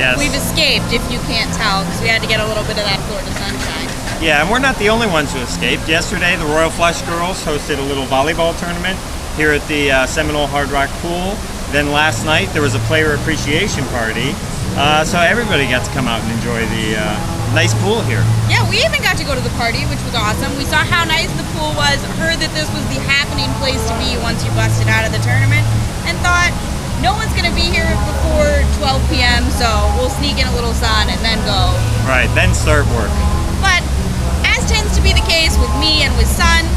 Yes. We've escaped, if you can't tell, because we had to get a little bit of that Florida sunshine. Yeah, and we're not the only ones who escaped. Yesterday, the Royal Flush girls hosted a little volleyball tournament here at the Seminole Hard Rock pool. Then last night, there was a player appreciation party. So everybody got to come out and enjoy the nice pool here. Yeah, we even got to go to the party, which was awesome. We saw how nice the pool was, heard that this was the happening place to be once you busted out of the tournament, and thought, no one's going to be here before 12 p.m., so we'll sneak in a little sun and then go. Right, then start work. But, as tends to be the case with me and with Sun,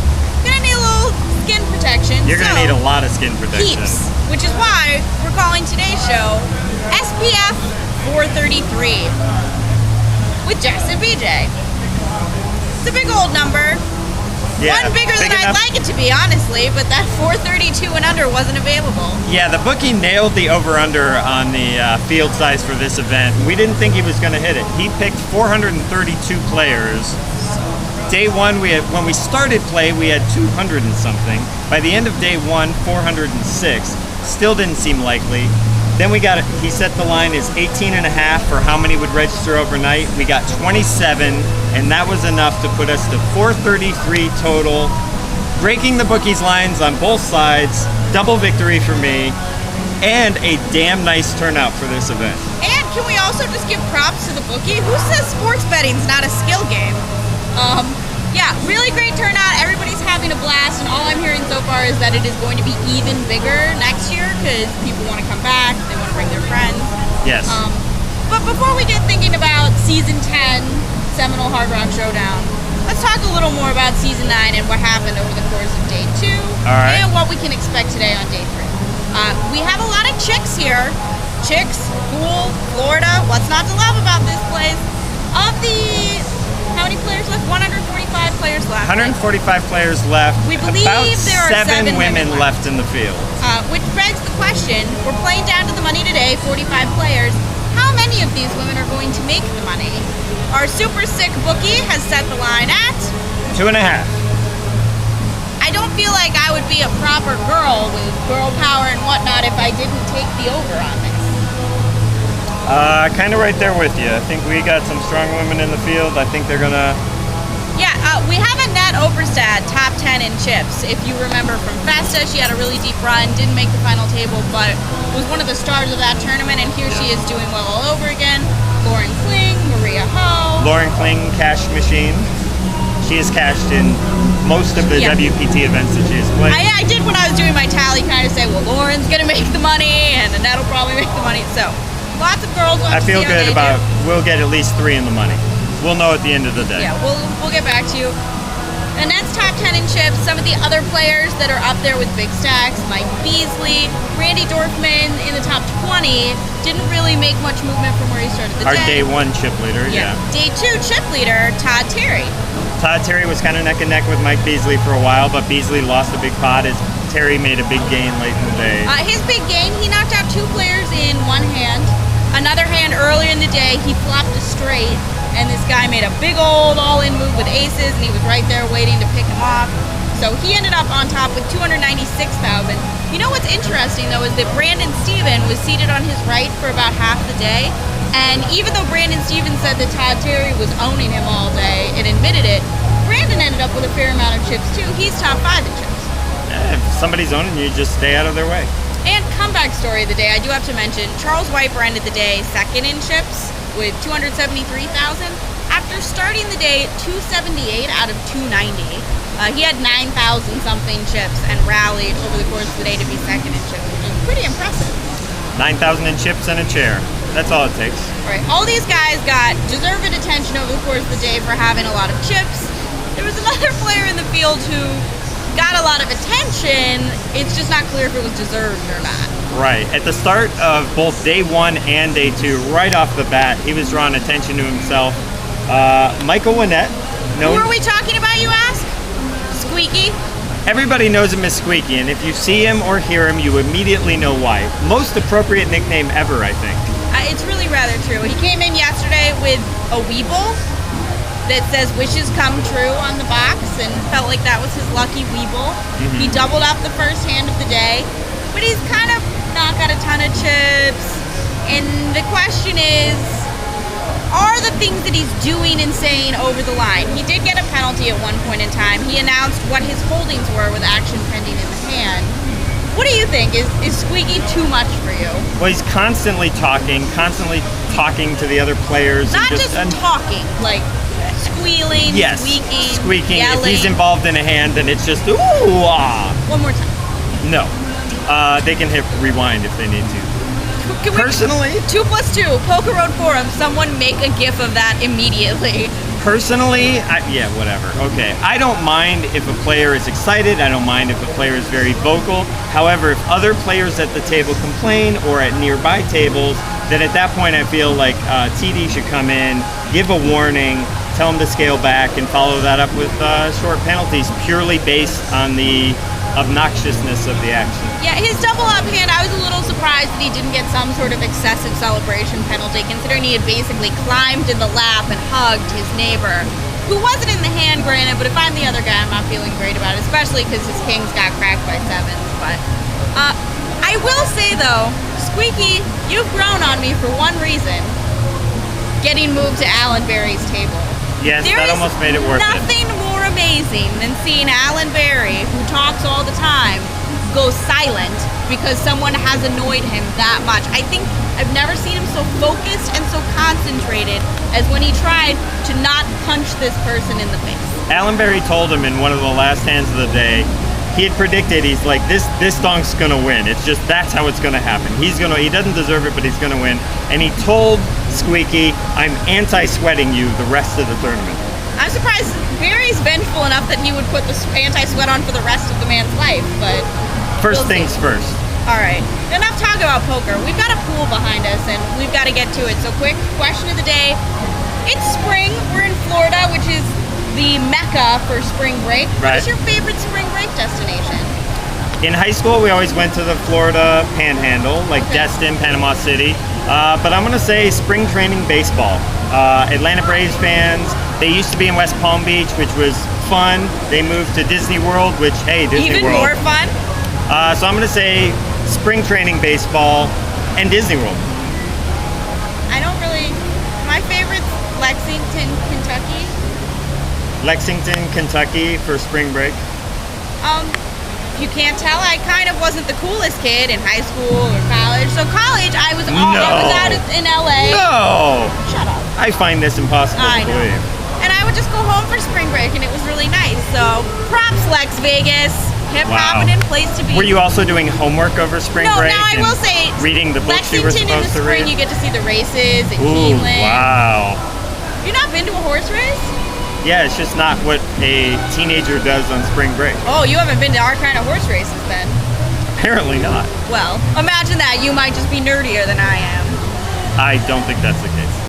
you're going to need a little skin protection. You're going to need a lot of skin protection. Heaps, which is why we're calling today's show SPF 433 with Jess and BJ. It's a big old number. Yeah, one bigger than I'd like it to be, honestly, but that 432 and under wasn't available. Yeah, the bookie nailed the over-under on the field size for this event. We didn't think he was going to hit it. He picked 432 players. Day one, when we started play, we had 200 and something. By the end of day one, 406. Still didn't seem likely. Then he set the line as 18 and a half for how many would register overnight. We got 27, and that was enough to put us to 433 total. Breaking the bookies' lines on both sides, double victory for me, and a damn nice turnout for this event. And can we also just give props to the bookie? Who says sports betting's not a skill game? Yeah, really great turnout. Everybody's having a blast, and all I'm hearing so far is that it is going to be even bigger next year because people want to come back, they want to bring their friends. Yes. But before we get thinking about Season 10, Seminole Hard Rock Showdown, let's talk a little more about Season 9 and what happened over the course of Day 2, all right, and what we can expect today on Day 3. We have a lot of chicks here. Chicks, pool, Florida, what's not to love about this place? Of the... How many players left? 145 players left. 145 players left. We believe about there are seven women left in the field. Which begs the question, we're playing down to the money today, 45 players. How many of these women are going to make the money? Our super sick bookie has set the line at 2.5. I don't feel like I would be a proper girl with girl power and whatnot if I didn't take the over on this. Kind of right there with you. I think we got some strong women in the field. I think they're gonna... Yeah, we have Annette Oberstad, top 10 in chips. If you remember from Festa, she had a really deep run, didn't make the final table, but was one of the stars of that tournament, and here she is doing well all over again. Lauren Kling, Maria Ho. Lauren Kling, cash machine. She has cashed in most of the WPT events that she has played. I did when I was doing my tally kind of say, well, Lauren's gonna make the money, and Annette will probably make the money, so... Lots of girls. I feel good about we'll get at least 3 in the money. We'll know at the end of the day. Yeah, we'll get back to you. Annette's top 10 in chips. Some of the other players that are up there with big stacks, Mike Beasley, Randy Dorfman in the top 20, didn't really make much movement from where he started the day. Our day 1 chip leader, yeah. Day 2 chip leader, Todd Terry. Todd Terry was kind of neck and neck with Mike Beasley for a while, but Beasley lost a big pot as Terry made a big gain late in the day. His big gain, he knocked out 2 players in one hand. Another hand earlier in the day, he flopped a straight, and this guy made a big old all-in move with aces, and he was right there waiting to pick him off. So he ended up on top with 296,000. You know what's interesting, though, is that Brandon Steven was seated on his right for about half the day, and even though Brandon Steven said that Todd Terry was owning him all day and admitted it, Brandon ended up with a fair amount of chips, too. He's top 5 in chips. If somebody's owning you, just stay out of their way. And comeback story of the day, I do have to mention, Charles Wiper ended the day second in chips with 273,000 after starting the day 278 out of 290. He had 9,000 something chips and rallied over the course of the day to be second in chips, which is pretty impressive. 9,000 in chips and a chair. That's all it takes. All right, all these guys got deserved attention over the course of the day for having a lot of chips. There was another player in the field who got a lot of attention. It's just not clear if it was deserved or not. Right. At the start of both day 1 and day 2, right off the bat, he was drawing attention to himself. Michael Winnett. Who are we talking about, you ask? Squeaky. Everybody knows him as Squeaky, and if you see him or hear him, you immediately know why. Most appropriate nickname ever, I think. It's really rather true. He came in yesterday with a Weeble that says wishes come true on the box and felt like that was his lucky Weeble. He doubled up the first hand of the day, but he's kind of not got a ton of chips, And the question is, are the things that he's doing insane over the line? He did get a penalty at one point in time. He announced what his holdings were with action pending in the hand. What do you think? Is Squeaky too much for you? Well, he's constantly talking to the other players. Not just talking, like squealing, yes, squeaking. Yelling. If he's involved in a hand, then it's just ooh ah. One more time. No, they can hit rewind if they need to. Personally, 2 + 2 Poker Road Forum. Someone make a GIF of that immediately. Personally, yeah, whatever. Okay, I don't mind if a player is excited. I don't mind if a player is very vocal. However, if other players at the table complain or at nearby tables, then at that point I feel like TD should come in, give a warning, tell him to scale back, and follow that up with short penalties purely based on the obnoxiousness of the action. Yeah, his double up hand, I was a little surprised that he didn't get some sort of excessive celebration penalty, considering he had basically climbed in the lap and hugged his neighbor, who wasn't in the hand, granted, but if I'm the other guy, I'm not feeling great about it, especially because his kings got cracked by 7s. But I will say, though, Squeaky, you've grown on me for one reason: getting moved to Alan Bari's table. Yes, that almost made it worth it. Nothing more amazing than seeing Alan Bari, who talks all the time, go silent because someone has annoyed him that much. I think I've never seen him so focused and so concentrated as when he tried to not punch this person in the face. Alan Bari told him in one of the last hands of the day, he had predicted, he's like, this donk's gonna win. It's just, that's how it's gonna happen. He doesn't deserve it, but he's gonna win. And he told Squeaky, I'm anti-sweating you the rest of the tournament. I'm surprised Barry's vengeful enough that he would put the anti-sweat on for the rest of the man's life, but First things first. All right, enough talk about poker. We've got a pool behind us, and we've got to get to it. So quick question of the day. It's spring. We're in Florida, which is the mecca for spring break. Right. What is your favorite spring break destination? In high school, we always went to the Florida Panhandle, like Destin, Panama City. But I'm going to say spring training baseball. Atlanta Braves fans, they used to be in West Palm Beach, which was fun. They moved to Disney World, which, hey, Disney Even World. more fun? So I'm going to say spring training baseball and Disney World. I don't really... My favorite's Lexington, Kentucky. Lexington, Kentucky for spring break. If you can't tell, I kind of wasn't the coolest kid in high school or college. So college, I was out in LA. No! Shut up. I find this impossible I to know. believe. And I would just go home for spring break, and it was really nice. So props, Lex Vegas. Hip happening, place to be. Were you also doing homework over spring break? No, now I will say, reading the books you were Lexington in the supposed to spring, read? you get to see the races at Ooh, Keeneland. wow. You not been to a horse race? Yeah, it's just not what a teenager does on spring break. Oh, you haven't been to our kind of horse races then. Apparently not. Well, imagine that. You might just be nerdier than I am. I don't think that's the case.